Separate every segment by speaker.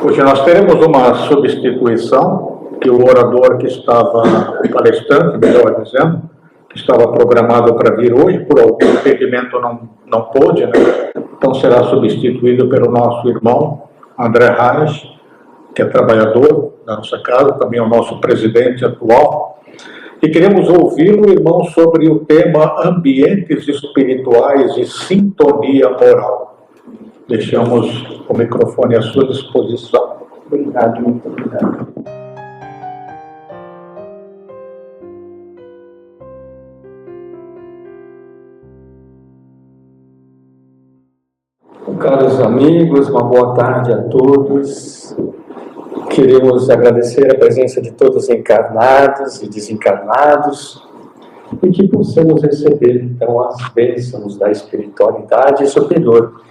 Speaker 1: Hoje nós teremos uma substituição, que o orador que estava, o palestrante, melhor dizendo, que estava programado para vir hoje, por algum impedimento não pôde, né? Então será substituído pelo nosso irmão André Reis, que é trabalhador da nossa casa, também é o nosso presidente atual. E queremos ouvir o irmão sobre o tema ambientes espirituais e sintonia moral. Deixamos o microfone à sua disposição.
Speaker 2: Obrigado, muito obrigado. Caros amigos, uma boa tarde a todos. Queremos agradecer a presença de todos encarnados e desencarnados e que possamos receber, então, as bênçãos da espiritualidade superior,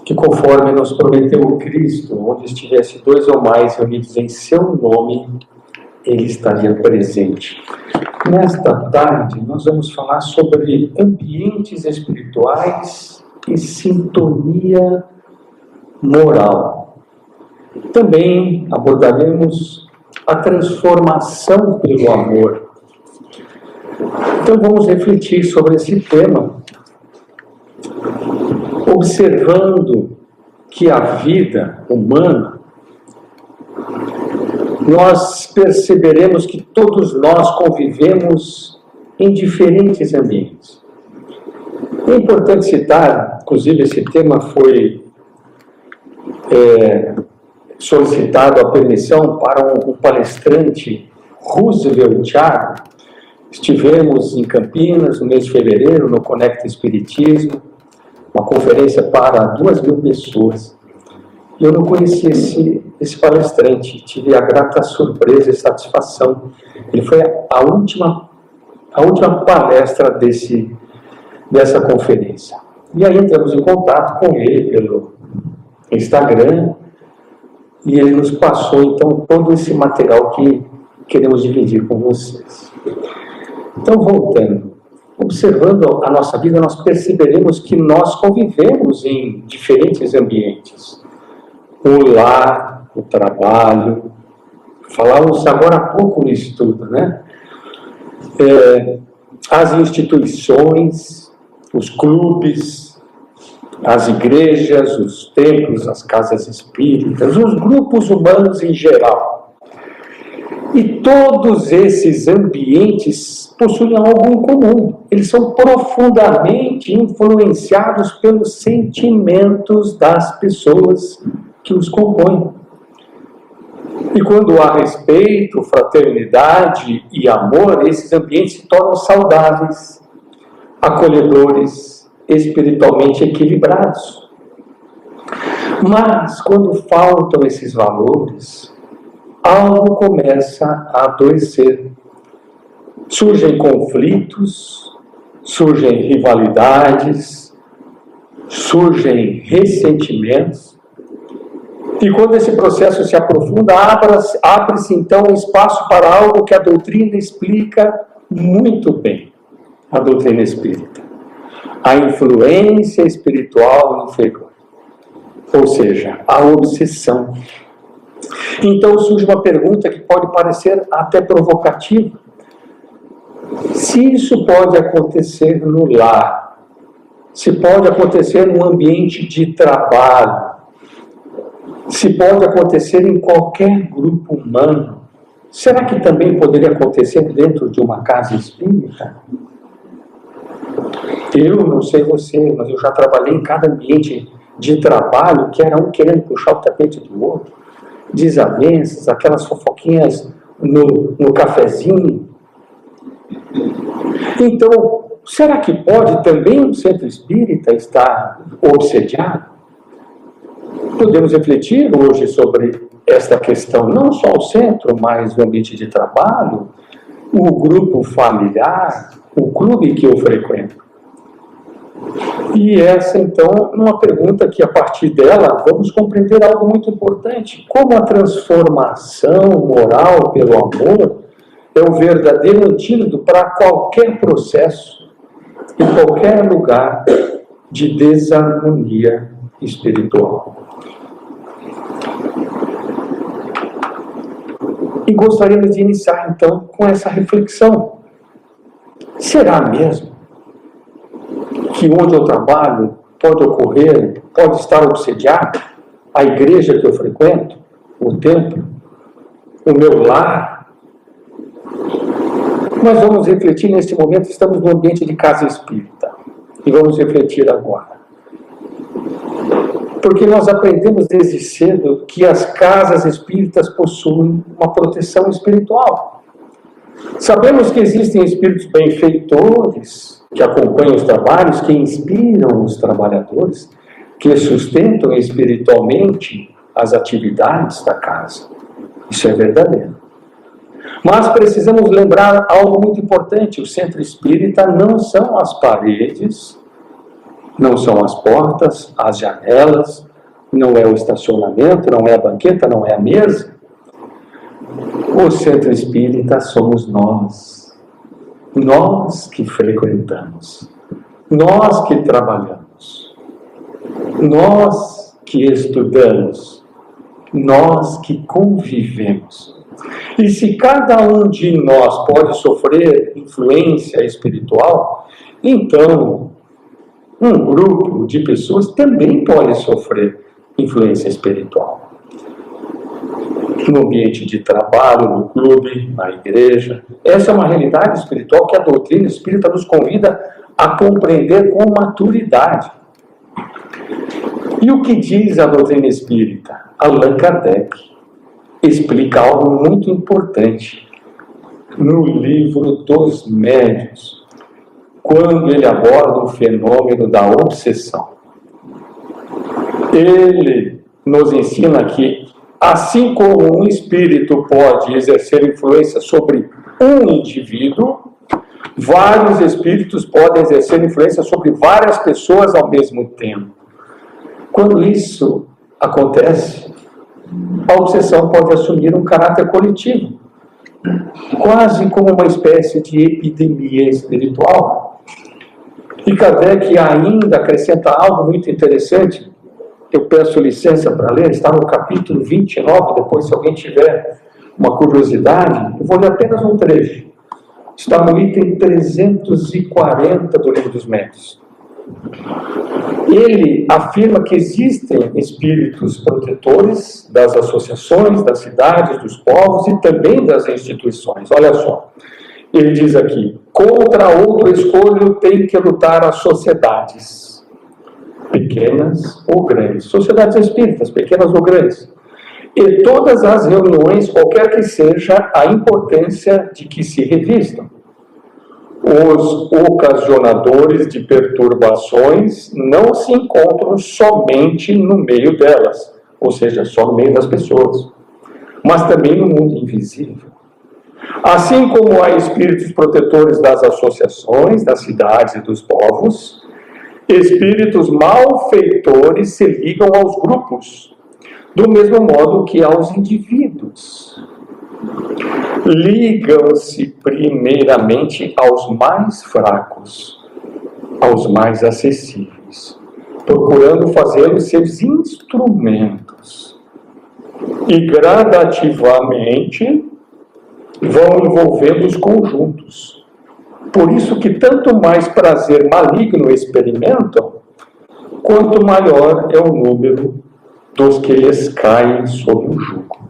Speaker 2: que conforme nos prometeu o Cristo, onde estivesse dois ou mais reunidos em seu nome, Ele estaria presente. Nesta tarde, nós vamos falar sobre ambientes espirituais e sintonia moral. Também abordaremos a transformação pelo amor. Então vamos refletir sobre esse tema, observando que a vida humana, nós perceberemos que todos nós convivemos em diferentes ambientes. É importante citar, inclusive esse tema foi solicitado a permissão para um palestrante, Roosevelt Thiago. Estivemos em Campinas no mês de fevereiro, no Conecta Espiritismo, uma conferência para 2.000 pessoas. E eu não conhecia esse palestrante, tive a grata surpresa e satisfação. Ele foi a última palestra dessa conferência. E aí entramos em contato com ele pelo Instagram e ele nos passou então todo esse material que queremos dividir com vocês. Então, voltando, observando a nossa vida, nós perceberemos que nós convivemos em diferentes ambientes. O lar, o trabalho, falávamos agora há pouco no estudo, né? As instituições, os clubes, as igrejas, os templos, as casas espíritas, os grupos humanos em geral. E todos esses ambientes possuem algo em comum. Eles são profundamente influenciados pelos sentimentos das pessoas que os compõem. E quando há respeito, fraternidade e amor, esses ambientes se tornam saudáveis, acolhedores, espiritualmente equilibrados. Mas, quando faltam esses valores, algo começa a adoecer. Surgem conflitos, surgem rivalidades, surgem ressentimentos. E quando esse processo se aprofunda, abre-se então um espaço para algo que a doutrina explica muito bem. A doutrina espírita. A influência espiritual inferior. Ou seja, a obsessão. Então surge uma pergunta que pode parecer até provocativa. Se isso pode acontecer no lar, se pode acontecer no ambiente de trabalho, se pode acontecer em qualquer grupo humano, será que também poderia acontecer dentro de uma casa espírita? Eu não sei você, mas eu já trabalhei em cada ambiente de trabalho que era um querendo puxar o tapete do outro, desavenças, aquelas fofoquinhas no cafezinho. Então, será que pode também um centro espírita estar obsediado? Podemos refletir hoje sobre esta questão, não só o centro, mas o ambiente de trabalho, o grupo familiar, o clube que eu frequento. E essa, então, é uma pergunta que, a partir dela, vamos compreender algo muito importante. Como a transformação moral pelo amor é o verdadeiro antídoto para qualquer processo, em qualquer lugar de desarmonia espiritual. E gostaríamos de iniciar, então, com essa reflexão. Será mesmo que onde eu trabalho pode ocorrer, pode estar obsediado a igreja que eu frequento, o templo, o meu lar? Nós vamos refletir neste momento, estamos no ambiente de casa espírita. E vamos refletir agora. Porque nós aprendemos desde cedo que as casas espíritas possuem uma proteção espiritual. Sabemos que existem espíritos benfeitores que acompanham os trabalhos, que inspiram os trabalhadores, que sustentam espiritualmente as atividades da casa. Isso é verdadeiro. Mas precisamos lembrar algo muito importante. O centro espírita não são as paredes, não são as portas, as janelas, não é o estacionamento, não é a banqueta, não é a mesa. O centro espírita somos nós. Nós que frequentamos. Nós que trabalhamos. Nós que estudamos. Nós que convivemos. E se cada um de nós pode sofrer influência espiritual, então um grupo de pessoas também pode sofrer influência espiritual. No ambiente de trabalho, no clube, na igreja. Essa é uma realidade espiritual que a doutrina espírita nos convida a compreender com maturidade. E o que diz a doutrina espírita? Allan Kardec explica algo muito importante no livro dos Médiuns, quando ele aborda o fenômeno da obsessão. Ele nos ensina que, assim como um espírito pode exercer influência sobre um indivíduo, vários espíritos podem exercer influência sobre várias pessoas ao mesmo tempo. Quando isso acontece, a obsessão pode assumir um caráter coletivo, quase como uma espécie de epidemia espiritual. E Kardec ainda acrescenta algo muito interessante. Eu peço licença para ler, está no capítulo 29, depois se alguém tiver uma curiosidade, eu vou ler apenas um trecho. Está no item 340 do Livro dos Médiuns. Ele afirma que existem espíritos protetores das associações, das cidades, dos povos e também das instituições. Olha só, ele diz aqui: contra outro escolho tem que lutar as sociedades, pequenas ou grandes, sociedades espíritas, pequenas ou grandes, e todas as reuniões, qualquer que seja a importância de que se revistam. Os ocasionadores de perturbações não se encontram somente no meio delas, ou seja, só no meio das pessoas, mas também no mundo invisível. Assim como há espíritos protetores das associações, das cidades e dos povos, espíritos malfeitores se ligam aos grupos, do mesmo modo que aos indivíduos. Ligam-se primeiramente aos mais fracos, aos mais acessíveis, procurando fazê-los seus instrumentos. E gradativamente vão envolvendo os conjuntos. Por isso que tanto mais prazer maligno experimentam, quanto maior é o número dos que lhes caem sob o jugo.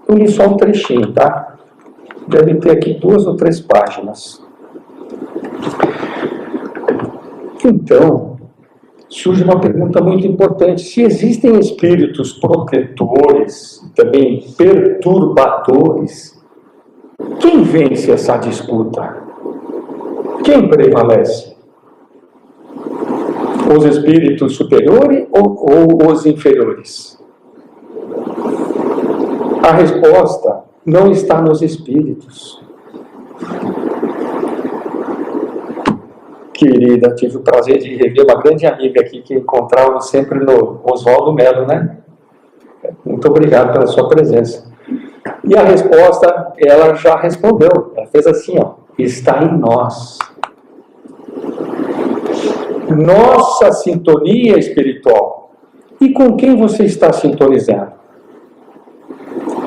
Speaker 2: Eu li só um trechinho, tá? Deve ter aqui 2 ou 3 páginas. Então, surge uma pergunta muito importante. Se existem espíritos protetores, também perturbadores, quem vence essa disputa? Quem prevalece? Os espíritos superiores ou os inferiores? A resposta não está nos espíritos. Querida, tive o prazer de rever uma grande amiga aqui que encontrávamos sempre no Oswaldo Melo, né? Muito obrigado pela sua presença. E a resposta, ela já respondeu. Ela fez assim, ó: está em nós. Nossa sintonia espiritual. E com quem você está sintonizando?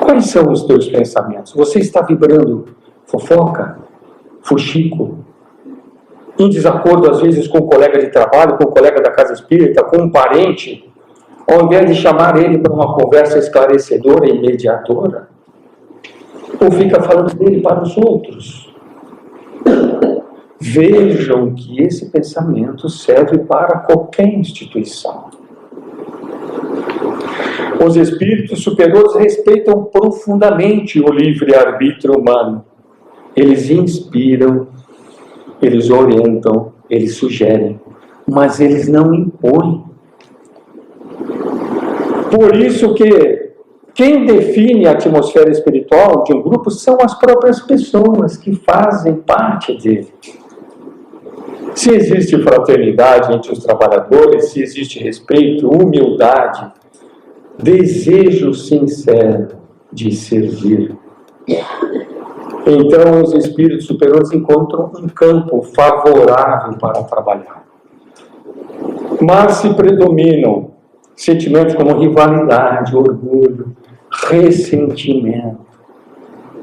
Speaker 2: Quais são os teus pensamentos? Você está vibrando fofoca, fuxico, em desacordo às vezes com um colega de trabalho, com um colega da casa espírita, com um parente, ao invés de chamar ele para uma conversa esclarecedora e mediadora, ou fica falando dele para os outros? Vejam que esse pensamento serve para qualquer instituição. Os espíritos superiores respeitam profundamente o livre-arbítrio humano. Eles inspiram, eles orientam, eles sugerem, mas eles não impõem. Por isso que quem define a atmosfera espiritual de um grupo são as próprias pessoas que fazem parte dele. Se existe fraternidade entre os trabalhadores, se existe respeito, humildade, desejo sincero de servir, então os espíritos superiores encontram um campo favorável para trabalhar. Mas se predominam sentimentos como rivalidade, orgulho, ressentimento,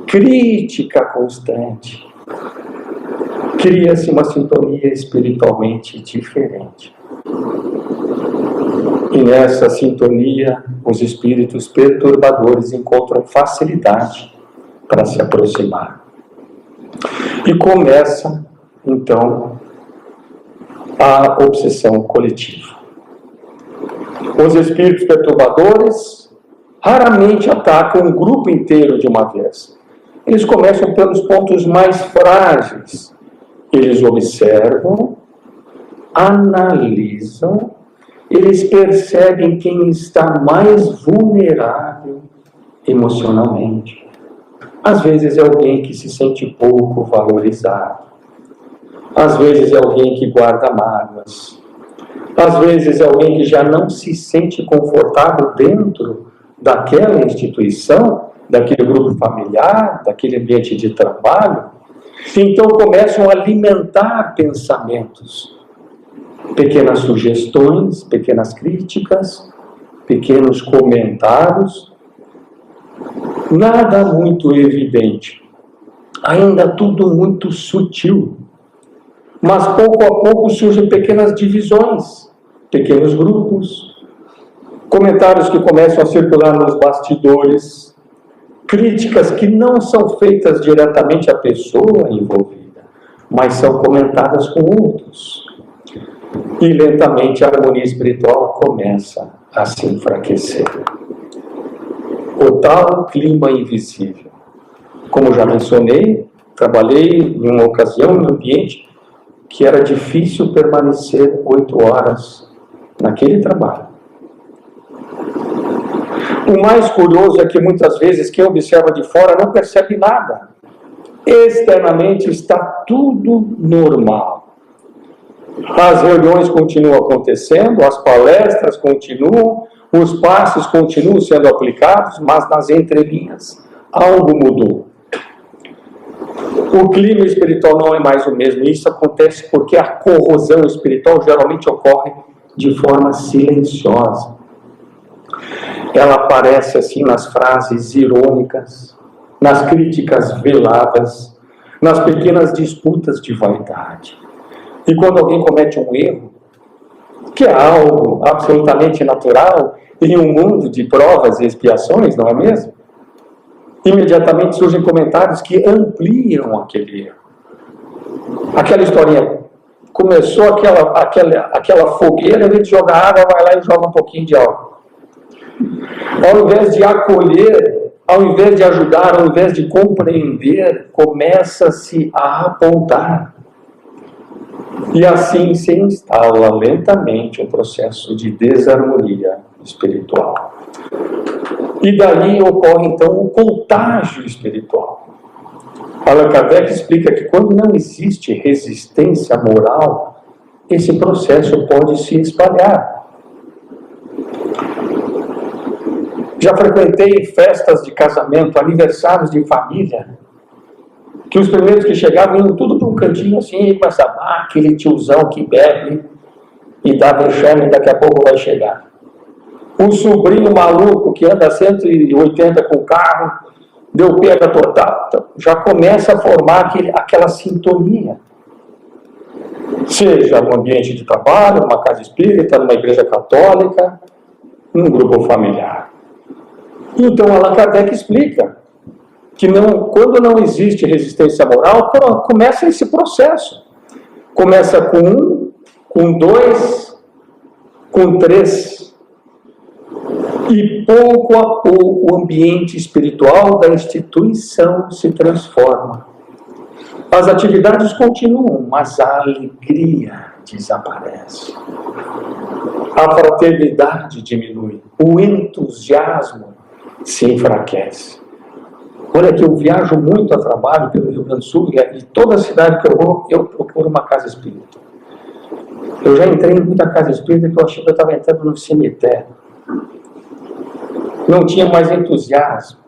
Speaker 2: crítica constante, cria-se uma sintonia espiritualmente diferente. E nessa sintonia, os espíritos perturbadores encontram facilidade para se aproximar. E começa, então, a obsessão coletiva. Os espíritos perturbadores raramente atacam um grupo inteiro de uma vez. Eles começam pelos pontos mais frágeis. Eles observam, analisam, eles percebem quem está mais vulnerável emocionalmente. Às vezes é alguém que se sente pouco valorizado. Às vezes é alguém que guarda mágoas. Às vezes é alguém que já não se sente confortável dentro daquela instituição, daquele grupo familiar, daquele ambiente de trabalho. Então começam a alimentar pensamentos, pequenas sugestões, pequenas críticas, pequenos comentários, nada muito evidente, ainda tudo muito sutil, mas pouco a pouco surgem pequenas divisões, pequenos grupos, comentários que começam a circular nos bastidores, críticas que não são feitas diretamente à pessoa envolvida, mas são comentadas com outros. E lentamente a harmonia espiritual começa a se enfraquecer. O tal clima invisível. Como já mencionei, trabalhei em uma ocasião em um ambiente que era difícil permanecer 8 horas naquele trabalho. O mais curioso é que muitas vezes quem observa de fora não percebe nada. Externamente está tudo normal. As reuniões continuam acontecendo, as palestras continuam, os passos continuam sendo aplicados, mas nas entrelinhas algo mudou. O clima espiritual não é mais o mesmo. Isso acontece porque a corrosão espiritual geralmente ocorre de forma silenciosa. Ela aparece assim nas frases irônicas, nas críticas veladas, nas pequenas disputas de vaidade. E quando alguém comete um erro, que é algo absolutamente natural em um mundo de provas e expiações, não é mesmo? Imediatamente surgem comentários que ampliam aquele erro. Aquela historinha, começou aquela fogueira, em vez de jogar água, vai lá e joga um pouquinho de álcool. Ao invés de acolher, ao invés de ajudar, ao invés de compreender, começa-se a apontar. E assim se instala lentamente um processo de desarmonia espiritual. E daí ocorre então o contágio espiritual. Allan Kardec explica que quando não existe resistência moral, esse processo pode se espalhar. Já frequentei festas de casamento, aniversários de família, que os primeiros que chegavam iam tudo para um cantinho assim, e começavam, aquele tiozão que bebe e dá vexame, daqui a pouco vai chegar. O sobrinho maluco que anda 180 com o carro, deu pega total. Então, já começa a formar aquela sintonia. Seja no ambiente de trabalho, numa casa espírita, numa igreja católica, num grupo familiar. Então, Allan Kardec explica que quando não existe resistência moral, começa esse processo. Começa com 1, com 2, com 3. E pouco a pouco o ambiente espiritual da instituição se transforma. As atividades continuam, mas a alegria desaparece. A fraternidade diminui. O entusiasmo se enfraquece. Olha que eu viajo muito a trabalho pelo Rio Grande do Sul e toda cidade que eu vou, eu procuro uma casa espírita. Eu já entrei em muita casa espírita que eu achei que eu estava entrando no cemitério. Não tinha mais entusiasmo.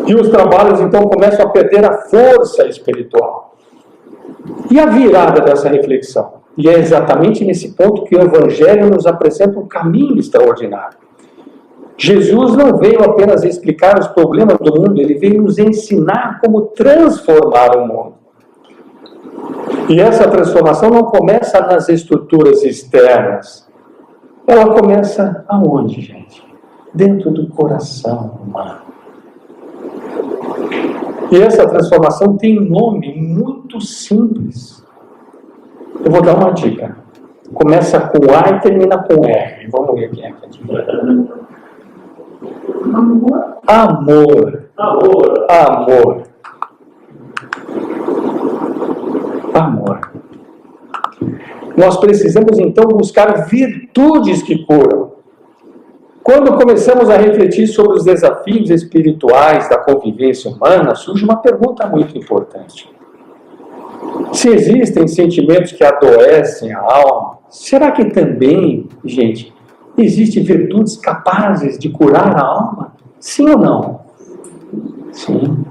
Speaker 2: E os trabalhos então começam a perder a força espiritual. E a virada dessa reflexão? E é exatamente nesse ponto que o Evangelho nos apresenta um caminho extraordinário. Jesus não veio apenas explicar os problemas do mundo, ele veio nos ensinar como transformar o mundo. E essa transformação não começa nas estruturas externas. Ela começa aonde, gente? Dentro do coração humano. E essa transformação tem um nome muito simples. Eu vou dar uma dica. Começa com A e termina com R. Vamos ver quem é que adivinha. Amor. Amor. Amor. Nós precisamos então buscar virtudes que curam. Quando começamos a refletir sobre os desafios espirituais da convivência humana, surge uma pergunta muito importante. Se existem sentimentos que adoecem a alma, será que também, gente, existem virtudes capazes de curar a alma? Sim ou não? Sim.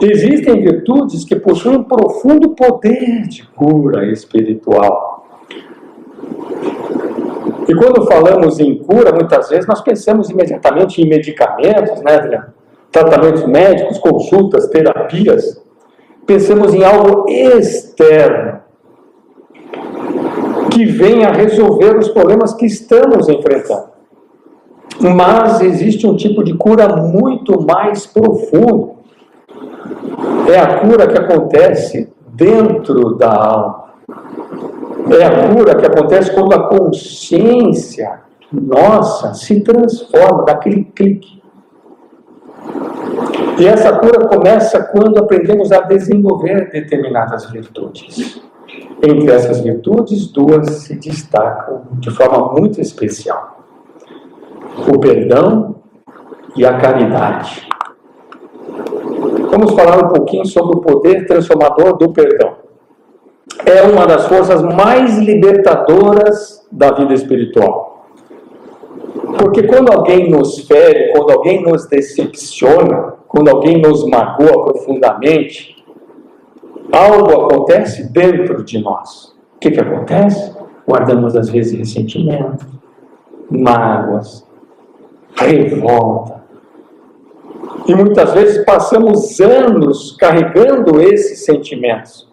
Speaker 2: Existem virtudes que possuem um profundo poder de cura espiritual. E quando falamos em cura, muitas vezes nós pensamos imediatamente em medicamentos, né, Adriano? Tratamentos médicos, consultas, terapias. Pensamos em algo externo que venha resolver os problemas que estamos enfrentando. Mas existe um tipo de cura muito mais profundo. É a cura que acontece dentro da alma. É a cura que acontece quando a consciência nossa se transforma, daquele clique. E essa cura começa quando aprendemos a desenvolver determinadas virtudes. Entre essas virtudes, 2 se destacam de forma muito especial: o perdão e a caridade. Vamos falar um pouquinho sobre o poder transformador do perdão. É uma das forças mais libertadoras da vida espiritual. Porque quando alguém nos fere, quando alguém nos decepciona, quando alguém nos magoa profundamente, algo acontece dentro de nós. O que acontece? Guardamos às vezes ressentimentos, mágoas, revolta. E muitas vezes passamos anos carregando esses sentimentos.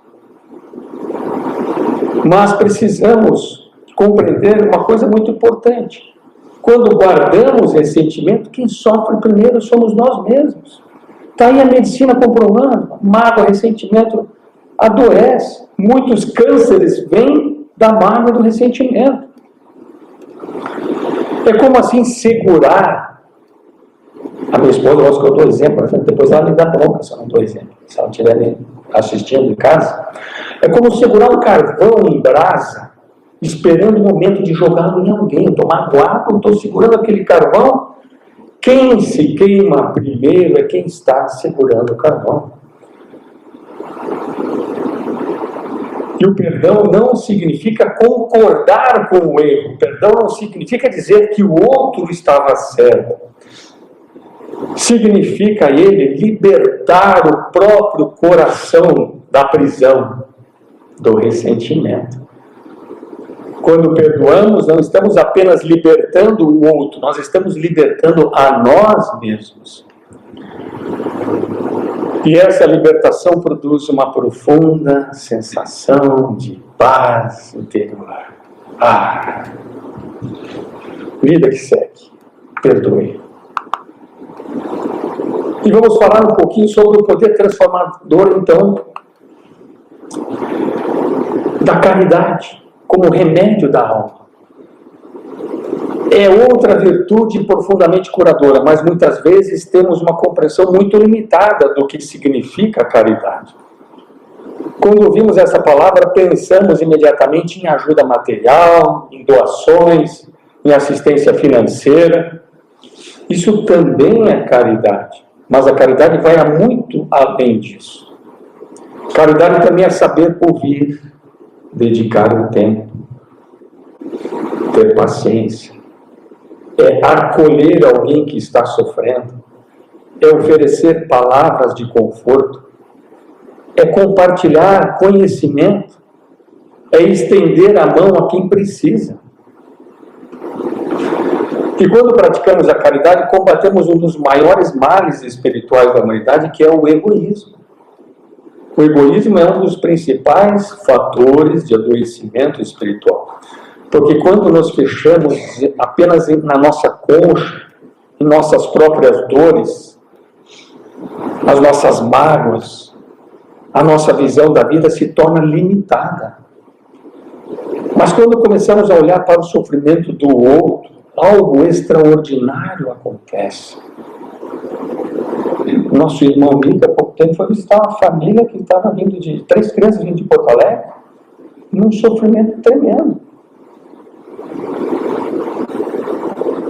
Speaker 2: Mas precisamos compreender uma coisa muito importante. Quando guardamos ressentimento, quem sofre primeiro somos nós mesmos. Está aí a medicina comprovando. Mágoa, ressentimento adoece. Muitos cânceres vêm da mágoa do ressentimento. É como assim segurar. A minha esposa, eu gosto que eu dou exemplo, depois ela me dá bronca se eu não dou exemplo. Se ela estiver me assistindo em casa. É como segurar um carvão em brasa, esperando o momento de jogá-lo em alguém. Estou magoado, estou segurando aquele carvão. Quem se queima primeiro é quem está segurando o carvão. E o perdão não significa concordar com o erro. O perdão não significa dizer que o outro estava certo. Significa ele libertar o próprio coração da prisão do ressentimento. Quando perdoamos, não estamos apenas libertando o outro, nós estamos libertando a nós mesmos. E essa libertação produz uma profunda sensação de paz interior. Vida que segue. Perdoe. E vamos falar um pouquinho sobre o poder transformador, então, da caridade, como remédio da alma. É outra virtude profundamente curadora, mas muitas vezes temos uma compreensão muito limitada do que significa caridade. Quando ouvimos essa palavra, pensamos imediatamente em ajuda material, em doações, em assistência financeira. Isso também é caridade, mas a caridade vai muito além disso. Caridade também é saber ouvir, dedicar o tempo, ter paciência, é acolher alguém que está sofrendo, é oferecer palavras de conforto, é compartilhar conhecimento, é estender a mão a quem precisa. E quando praticamos a caridade, combatemos um dos maiores males espirituais da humanidade, que é o egoísmo. O egoísmo é um dos principais fatores de adoecimento espiritual. Porque quando nos fechamos apenas na nossa concha, em nossas próprias dores, as nossas mágoas, a nossa visão da vida se torna limitada. Mas quando começamos a olhar para o sofrimento do outro, algo extraordinário acontece. Nosso irmão Mica, há pouco tempo, foi visitar uma família que estava vindo de 3 crianças vindo de Porto Alegre, num sofrimento tremendo.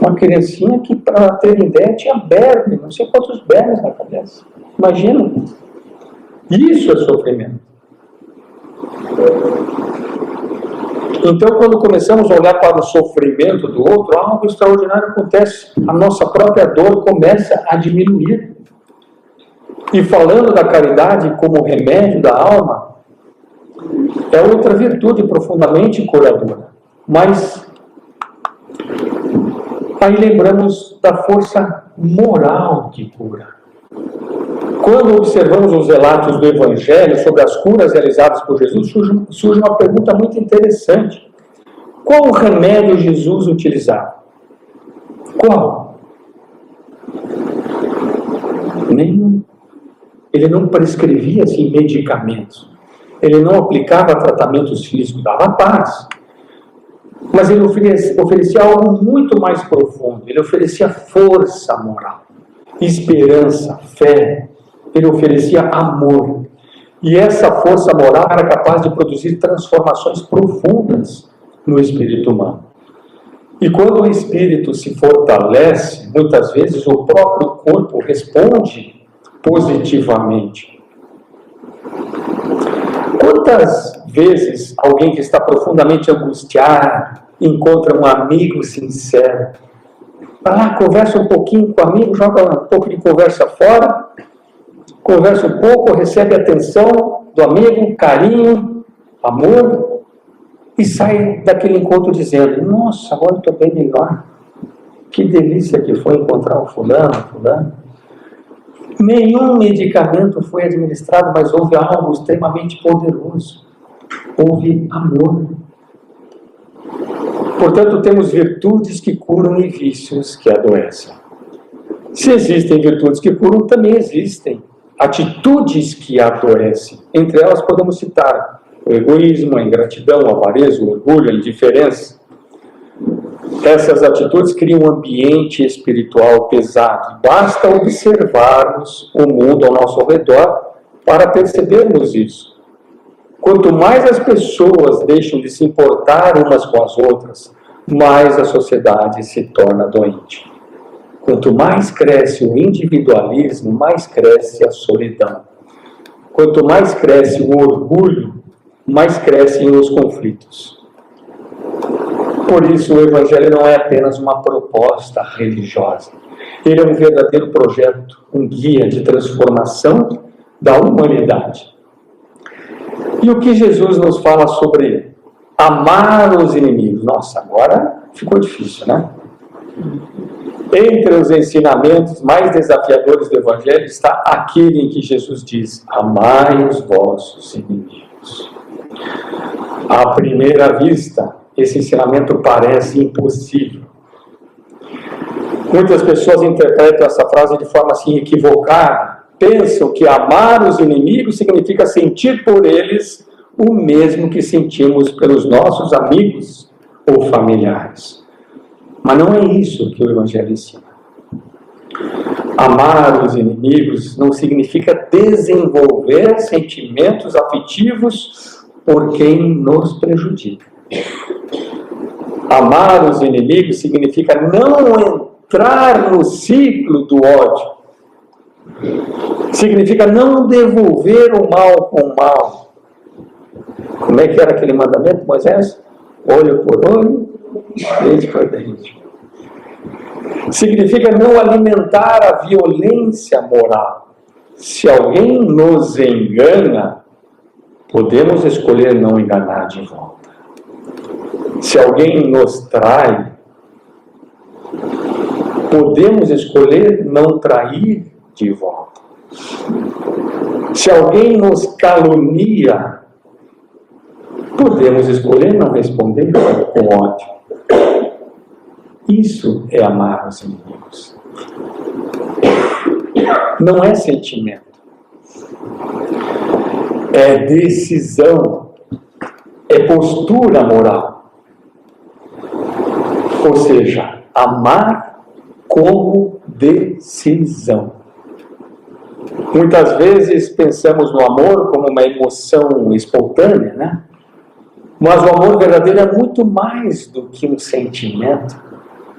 Speaker 2: Uma criancinha que, para ter ideia, tinha berne, não sei quantos bernes na cabeça. Imagina. Isso é sofrimento. Então, quando começamos a olhar para o sofrimento do outro, algo extraordinário acontece. A nossa própria dor começa a diminuir. E falando da caridade como remédio da alma, é outra virtude profundamente curadora. Mas aí lembramos da força moral que cura. Quando observamos os relatos do Evangelho sobre as curas realizadas por Jesus, surge uma pergunta muito interessante. Qual o remédio Jesus utilizava? Qual? Nenhum. Ele não prescrevia assim, medicamentos. Ele não aplicava tratamentos físicos, dava paz. Mas ele oferecia algo muito mais profundo. Ele oferecia força moral, esperança, fé. Ele oferecia amor. E essa força moral era capaz de produzir transformações profundas no espírito humano. E quando o espírito se fortalece, muitas vezes o próprio corpo responde positivamente. Quantas vezes alguém que está profundamente angustiado encontra um amigo sincero? Vai lá, conversa um pouquinho com o amigo, joga um pouco de conversa fora, conversa um pouco, recebe atenção do amigo, carinho, amor, e sai daquele encontro dizendo: nossa, agora eu estou bem melhor. Que delícia que foi encontrar o fulano. Nenhum medicamento foi administrado, mas houve algo extremamente poderoso. Houve amor. Portanto, temos virtudes que curam e vícios que adoecem. Se existem virtudes que curam, também existem atitudes que adoecem. Entre elas podemos citar o egoísmo, a ingratidão, a avareza, o orgulho, a indiferença. Essas atitudes criam um ambiente espiritual pesado. Basta observarmos o mundo ao nosso redor para percebermos isso. Quanto mais as pessoas deixam de se importar umas com as outras, mais a sociedade se torna doente. Quanto mais cresce o individualismo, mais cresce a solidão. Quanto mais cresce o orgulho, mais crescem os conflitos. Por isso, o Evangelho não é apenas uma proposta religiosa. Ele é um verdadeiro projeto, um guia de transformação da humanidade. E o que Jesus nos fala sobre amar os inimigos. Nossa, agora ficou difícil, né? Entre os ensinamentos mais desafiadores do Evangelho está aquele em que Jesus diz: amai os vossos inimigos. À primeira vista, esse ensinamento parece impossível. Muitas pessoas interpretam essa frase de forma assim equivocada. Pensam que amar os inimigos significa sentir por eles o mesmo que sentimos pelos nossos amigos ou familiares. Mas não é isso que o Evangelho ensina. Amar os inimigos não significa desenvolver sentimentos afetivos por quem nos prejudica. Amar os inimigos significa não entrar no ciclo do ódio. Significa não devolver o mal com o mal. Como é que era aquele mandamento, Moisés? Olho por olho, dente por dente. Significa não alimentar a violência moral. Se alguém nos engana, podemos escolher não enganar de volta. Se alguém nos trai, podemos escolher não trair de volta. Se alguém nos calunia, podemos escolher não responder com ódio. Isso é amar os inimigos. Não é sentimento. É decisão. É postura moral. Ou seja, amar como decisão. Muitas vezes pensamos no amor como uma emoção espontânea, né? Mas o amor verdadeiro é muito mais do que um sentimento.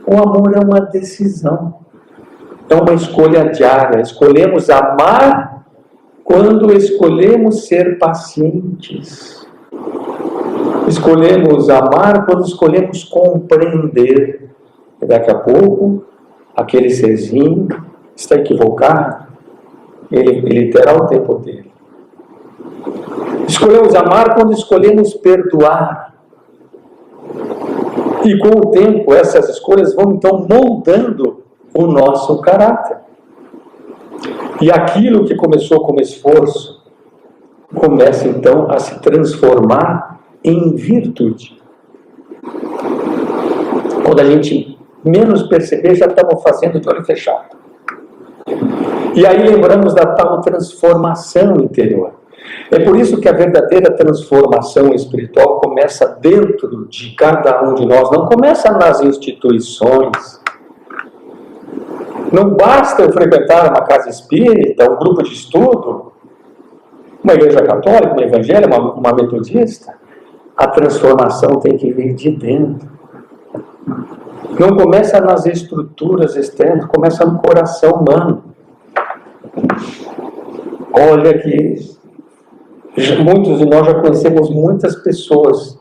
Speaker 2: O amor é uma decisão. É uma escolha diária. Escolhemos amar quando escolhemos ser pacientes. Escolhemos amar quando escolhemos compreender. E daqui a pouco, aquele serzinho está equivocado. Ele terá o tempo dele. Escolhemos amar quando escolhemos perdoar. E com o tempo, essas escolhas vão então moldando o nosso caráter. E aquilo que começou como esforço, começa então a se transformar em virtude. Quando a gente menos perceber, já estamos fazendo de olho fechado. E aí lembramos da tal transformação interior. É por isso que a verdadeira transformação espiritual começa dentro de cada um de nós, não começa nas instituições. Não basta eu frequentar uma casa espírita, um grupo de estudo, uma igreja católica, uma evangélica, uma metodista. A transformação tem que vir de dentro. Não começa nas estruturas externas, começa no coração humano. Olha que muitos de nós já conhecemos muitas pessoas,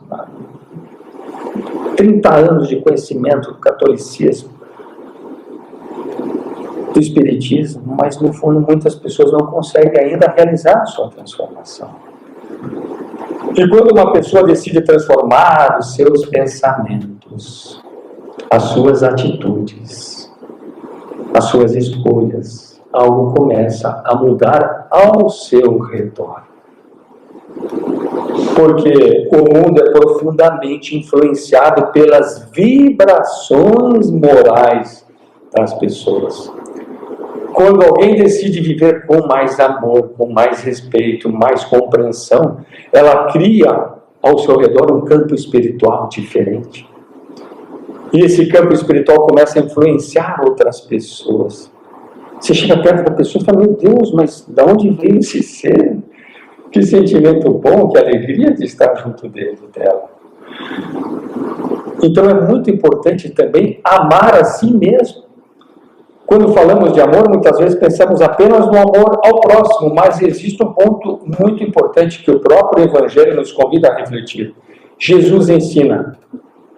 Speaker 2: 30 anos de conhecimento do catolicismo, do espiritismo, mas no fundo muitas pessoas não conseguem ainda realizar a sua transformação. E quando uma pessoa decide transformar os seus pensamentos, as suas atitudes, as suas escolhas, algo começa a mudar ao seu redor. Porque o mundo é profundamente influenciado pelas vibrações morais das pessoas. Quando alguém decide viver com mais amor, com mais respeito, mais compreensão, ela cria ao seu redor um campo espiritual diferente. E esse campo espiritual começa a influenciar outras pessoas. Você chega perto da pessoa e fala: meu Deus, mas de onde veio esse ser? Que sentimento bom, que alegria de estar junto dele, dela. Então é muito importante também amar a si mesmo. Quando falamos de amor, muitas vezes pensamos apenas no amor ao próximo, mas existe um ponto muito importante que o próprio Evangelho nos convida a refletir. Jesus ensina: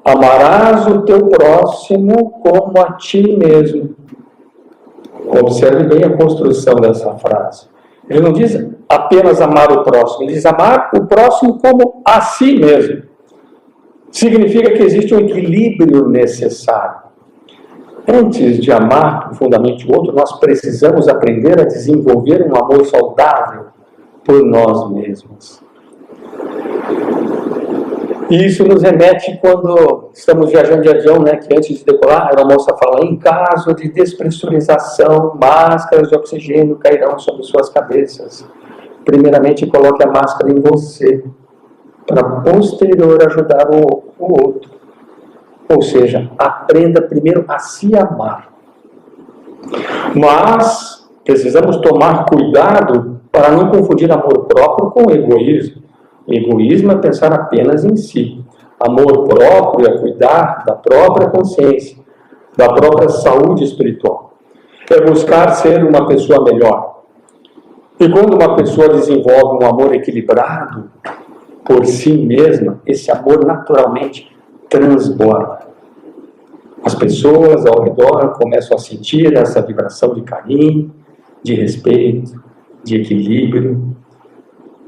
Speaker 2: amarás o teu próximo como a ti mesmo. Observe bem a construção dessa frase. Ele não diz apenas amar o próximo, ele diz amar o próximo como a si mesmo. Significa que existe um equilíbrio necessário. Antes de amar profundamente o outro, nós precisamos aprender a desenvolver um amor saudável por nós mesmos. E isso nos remete quando estamos viajando de avião, né, que antes de decolar, a aeromoça fala: em caso de despressurização, máscaras de oxigênio cairão sobre suas cabeças. Primeiramente, coloque a máscara em você, para posterior ajudar o outro. Ou seja, aprenda primeiro a se amar. Mas precisamos tomar cuidado para não confundir amor próprio com egoísmo. Egoísmo é pensar apenas em si. Amor próprio é cuidar da própria consciência, da própria saúde espiritual. É buscar ser uma pessoa melhor. E quando uma pessoa desenvolve um amor equilibrado por si mesma, esse amor naturalmente transborda. As pessoas ao redor começam a sentir essa vibração de carinho, de respeito, de equilíbrio.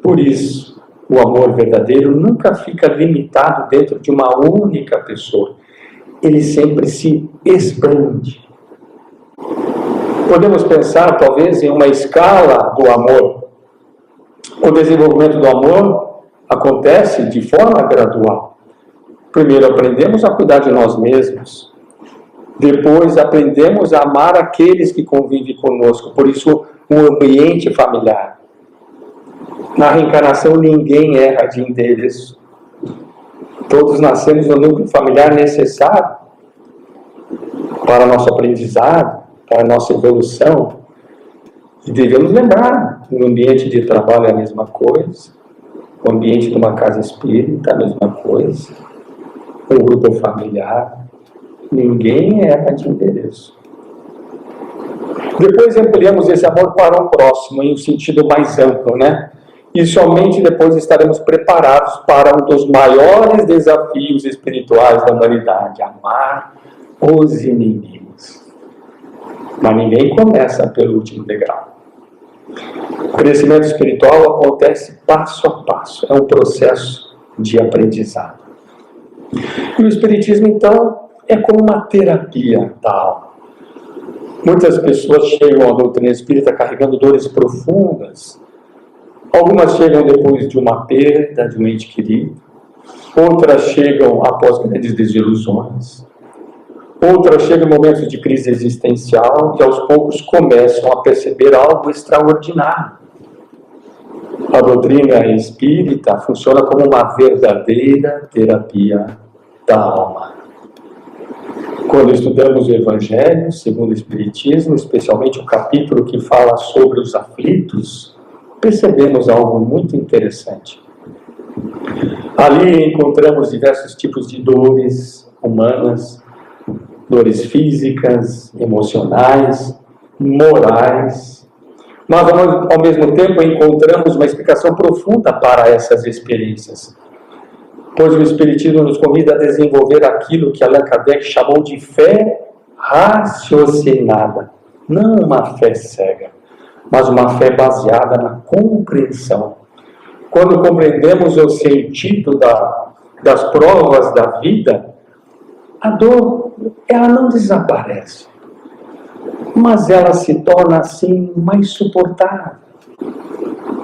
Speaker 2: Por isso, o amor verdadeiro nunca fica limitado dentro de uma única pessoa. Ele sempre se expande. Podemos pensar, talvez, em uma escala do amor. O desenvolvimento do amor acontece de forma gradual. Primeiro aprendemos a cuidar de nós mesmos. Depois aprendemos a amar aqueles que convivem conosco. Por isso, o ambiente familiar. Na reencarnação, ninguém erra de endereço. Todos nascemos no núcleo familiar necessário para nosso aprendizado, para nossa evolução. E devemos lembrar, no ambiente de trabalho é a mesma coisa, o ambiente de uma casa espírita é a mesma coisa, um grupo familiar, ninguém erra de endereço. Depois ampliamos esse amor para o próximo, em um sentido mais amplo, né? E somente depois estaremos preparados para um dos maiores desafios espirituais da humanidade, amar os inimigos. Mas ninguém começa pelo último degrau. O crescimento espiritual acontece passo a passo, é um processo de aprendizado. E o Espiritismo, então, é como uma terapia da alma. Muitas pessoas chegam à doutrina espírita carregando dores profundas. Algumas chegam depois de uma perda de um ente querido. Outras chegam após grandes desilusões. Outras chegam em momentos de crise existencial e aos poucos começam a perceber algo extraordinário. A doutrina espírita funciona como uma verdadeira terapia da alma. Quando estudamos o Evangelho, segundo o Espiritismo, especialmente o capítulo que fala sobre os aflitos, percebemos algo muito interessante. Ali encontramos diversos tipos de dores humanas, dores físicas, emocionais, morais. Mas, ao mesmo tempo, encontramos uma explicação profunda para essas experiências. Pois o Espiritismo nos convida a desenvolver aquilo que Allan Kardec chamou de fé raciocinada. Não uma fé cega, mas uma fé baseada na compreensão. Quando compreendemos o sentido das provas da vida, a dor, ela não desaparece, mas ela se torna assim mais suportável.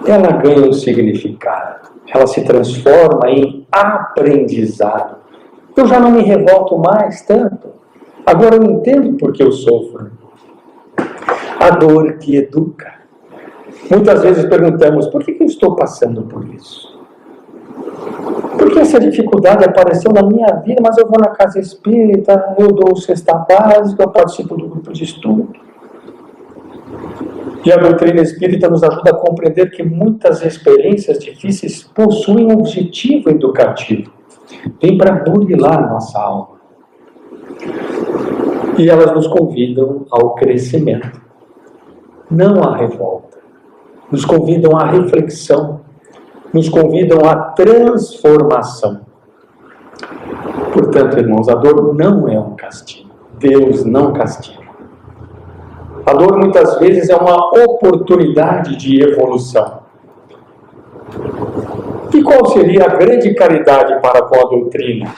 Speaker 2: Ela ganha um significado, ela se transforma em aprendizado. Eu já não me revolto mais tanto, agora eu entendo por que eu sofro. A dor que educa. Muitas vezes perguntamos, por que eu estou passando por isso? Porque essa dificuldade apareceu na minha vida, mas eu vou na casa espírita, eu dou cesta básica, eu participo do grupo de estudo. E a doutrina espírita nos ajuda a compreender que muitas experiências difíceis possuem um objetivo educativo. Vem para burilar nossa alma. E elas nos convidam ao crescimento, não à revolta. Nos convidam à reflexão, nos convidam à transformação. Portanto, irmãos, a dor não é um castigo. Deus não castiga. A dor muitas vezes é uma oportunidade de evolução. E E qual seria a grande caridade para com a doutrina?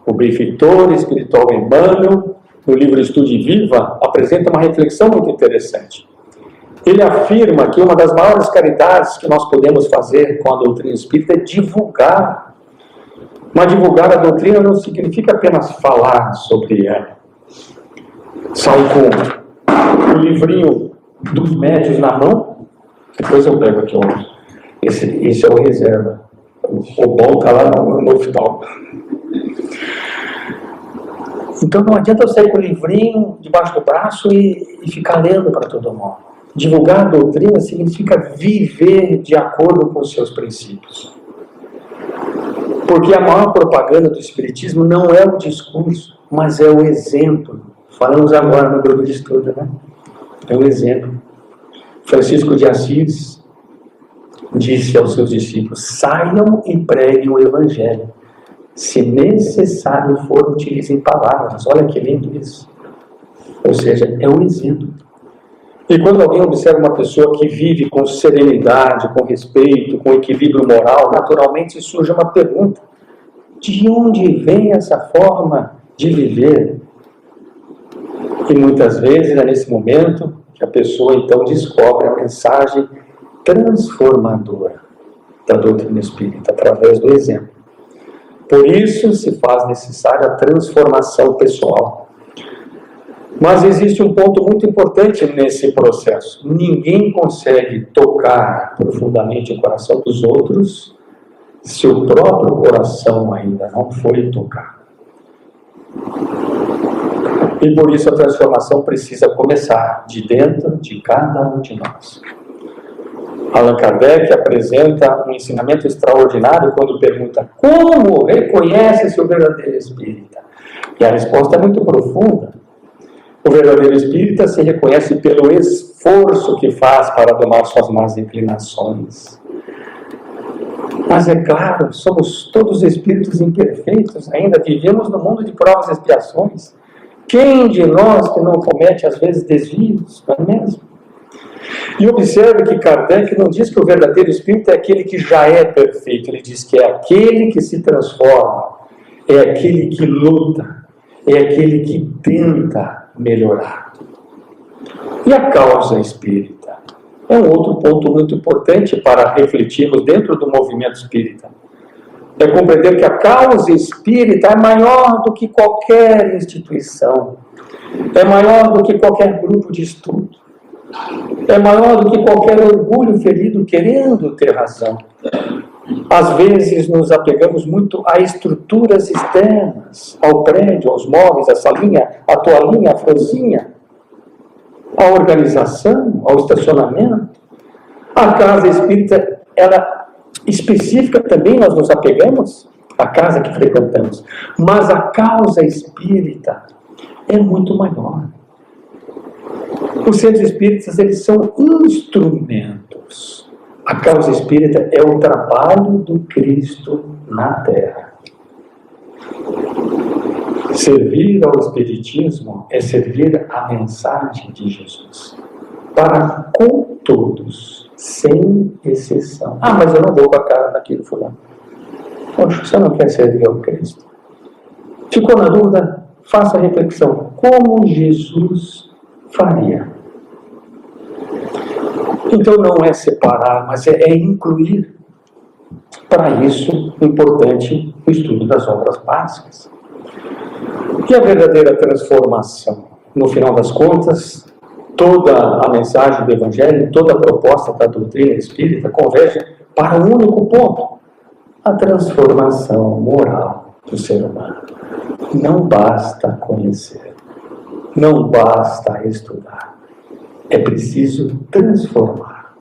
Speaker 2: O benfeitor espiritual Emmanuel, no livro Estude Viva, apresenta uma reflexão muito interessante. Ele afirma que uma das maiores caridades que nós podemos fazer com a doutrina espírita é divulgar. Mas divulgar a doutrina não significa apenas falar sobre ela. Sai com o livrinho dos médios na mão, depois eu pego aqui outro. Esse é o reserva. O bom está lá no hospital. Então não adianta eu sair com o livrinho debaixo do braço e ficar lendo para todo mundo. Divulgar a doutrina significa viver de acordo com os seus princípios. Porque a maior propaganda do Espiritismo não é o discurso, mas é o exemplo. Falamos agora no grupo de estudo, né? É o exemplo. Francisco de Assis disse aos seus discípulos: saiam e preguem o Evangelho. Se necessário for, utilizem palavras. Olha que lindo isso. Ou seja, é o exemplo. E quando alguém observa uma pessoa que vive com serenidade, com respeito, com equilíbrio moral, naturalmente surge uma pergunta: de onde vem essa forma de viver? E muitas vezes é nesse momento que a pessoa então descobre a mensagem transformadora da doutrina espírita, através do exemplo. Por isso se faz necessária a transformação pessoal. Mas existe um ponto muito importante nesse processo. Ninguém consegue tocar profundamente o coração dos outros se o próprio coração ainda não foi tocado. E por isso a transformação precisa começar de dentro de cada um de nós. Allan Kardec apresenta um ensinamento extraordinário quando pergunta: como reconhece-se o verdadeiro espírita? E a resposta é muito profunda. O verdadeiro espírita se reconhece pelo esforço que faz para domar suas más inclinações. Mas é claro, somos todos espíritos imperfeitos, ainda vivemos no mundo de provas e expiações. Quem de nós que não comete às vezes desvios, não é mesmo? E observe que Kardec não diz que o verdadeiro espírito é aquele que já é perfeito, ele diz que é aquele que se transforma, é aquele que luta, é aquele que tenta melhorar. E a causa espírita? É um outro ponto muito importante para refletirmos dentro do movimento espírita. É compreender que a causa espírita é maior do que qualquer instituição, é maior do que qualquer grupo de estudo, é maior do que qualquer orgulho ferido querendo ter razão. Às vezes nos apegamos muito a estruturas externas, ao prédio, aos móveis, à salinha, à toalhinha, à florzinha, à organização, ao estacionamento. A casa espírita, ela específica também nós nos apegamos, à casa que frequentamos. Mas a causa espírita é muito maior. Os centros espíritas, eles são instrumentos. A causa espírita é o trabalho do Cristo na Terra. Servir ao Espiritismo é servir a mensagem de Jesus. Para com todos, sem exceção. Ah, mas eu não vou com a cara daquele fulano. Poxa, você não quer servir ao Cristo? Ficou na dúvida? Faça a reflexão. Como Jesus faria? Então não é separar, mas é incluir. Para isso, importante o estudo das obras básicas. E a verdadeira transformação? No final das contas, toda a mensagem do Evangelho, toda a proposta da doutrina espírita converge para um único ponto: a transformação moral do ser humano. Não basta conhecer, não basta estudar. É preciso transformar.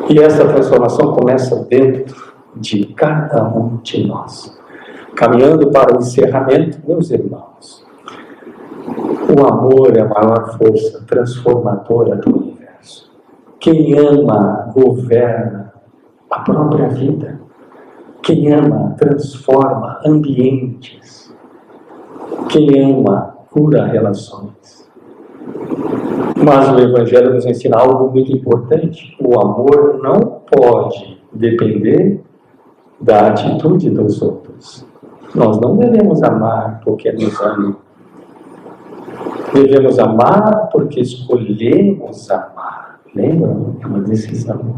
Speaker 2: E essa transformação começa dentro de cada um de nós. Caminhando para o encerramento, meus irmãos, o amor é a maior força transformadora do universo. Quem ama, governa a própria vida. Quem ama, transforma ambientes. Quem ama, cura relações. Mas o Evangelho nos ensina algo muito importante. O amor não pode depender da atitude dos outros. Nós não devemos amar porque nos amam. Devemos amar porque escolhemos amar. Lembram? É uma decisão.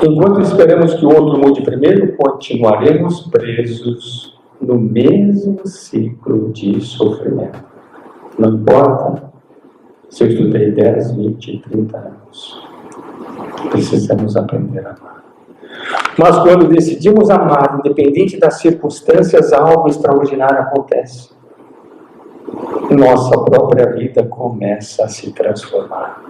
Speaker 2: Enquanto esperamos que o outro mude primeiro, continuaremos presos no mesmo ciclo de sofrimento. Não importa se eu estudei 10, 20, 30 anos. Precisamos aprender a amar. Mas quando decidimos amar, independente das circunstâncias, algo extraordinário acontece. Nossa própria vida começa a se transformar.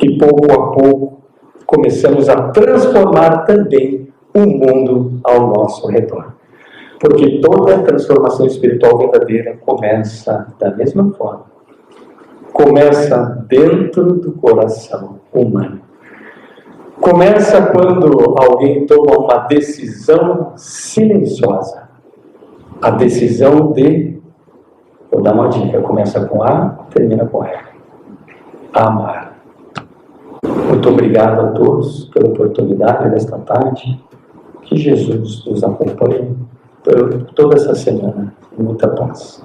Speaker 2: E pouco a pouco, começamos a transformar também o mundo ao nosso redor. Porque toda transformação espiritual verdadeira começa da mesma forma. Começa dentro do coração humano. Começa quando alguém toma uma decisão silenciosa. A decisão de, vou dar uma dica, começa com A, termina com R. Amar. Muito obrigado a todos pela oportunidade desta tarde. Que Jesus nos acompanhe por toda essa semana. Muita paz.